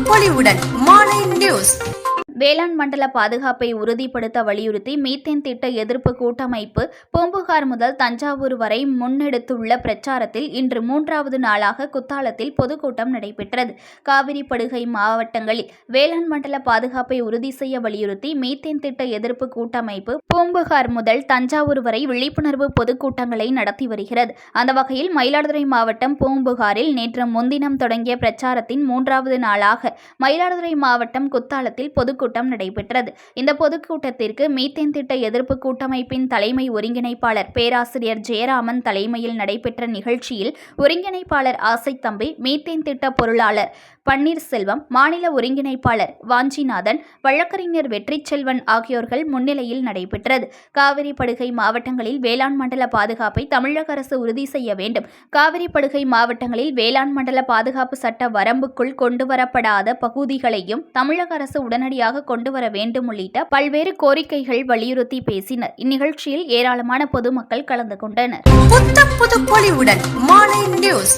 பொலிவுடன் மாலை நியூஸ். வேளாண் மண்டல பாதுகாப்பை உறுதிப்படுத்த வலியுறுத்தி மீத்தேன் திட்ட எதிர்ப்பு கூட்டமைப்பு பூம்புகார் முதல் தஞ்சாவூர் வரை முன்னெடுத்துள்ள பிரச்சாரத்தில் இன்று 3வது நாளாக குத்தாலத்தில் பொதுக்கூட்டம் நடைபெற்றது. காவிரி படுகை மாவட்டங்களில் வேளாண் மண்டல பாதுகாப்பை உறுதி செய்ய வலியுறுத்தி மீத்தேன் திட்ட எதிர்ப்பு கூட்டமைப்பு பூம்புகார் முதல் தஞ்சாவூர் வரை விழிப்புணர்வு பொதுக்கூட்டங்களை நடத்தி வருகிறது. அந்த வகையில் மயிலாடுதுறை மாவட்டம் பூம்புகாரில் நேற்று முன்தினம் தொடங்கிய பிரச்சாரத்தின் 3வது நாளாக மயிலாடுதுறை மாவட்டம் குத்தாலத்தில் பொதுக்கூட்டம் நடைபெற்றது. இந்த பொதுக்கூட்டத்திற்கு மீத்தேன் திட்ட எதிர்ப்பு கூட்டமைப்பின் தலைமை ஒருங்கிணைப்பாளர் பேராசிரியர் ஜெயராமன் தலைமையில் நடைபெற்ற நிகழ்ச்சியில் ஒருங்கிணைப்பாளர் ஆசைத்தம்பி, மீத்தேன் திட்ட பொருளாளர் பன்னீர்செல்வம், மாநில ஒருங்கிணைப்பாளர் வாஞ்சிநாதன், வழக்கறிஞர் வெற்றிச்செல்வன் ஆகியோர்கள் முன்னிலையில் நடைபெற்றது. காவிரி படுகை மாவட்டங்களில் வேளாண் மண்டல பாதுகாப்பை தமிழக அரசு உறுதி செய்ய வேண்டும். காவிரி படுகை மாவட்டங்களில் வேளாண் மண்டல பாதுகாப்பு சட்ட வரம்புக்குள் கொண்டுவரப்படாத பகுதிகளையும் தமிழக அரசு உடனடியாக கொண்டுவர வேண்டும் உள்ளிட்ட பல்வேறு கோரிக்கைகள் வலியுறுத்தி பேசினர். இந்நிகழ்ச்சியில் ஏராளமான பொதுமக்கள் கலந்து கொண்டனர். புது பொலிவுடன் மாலை நியூஸ்.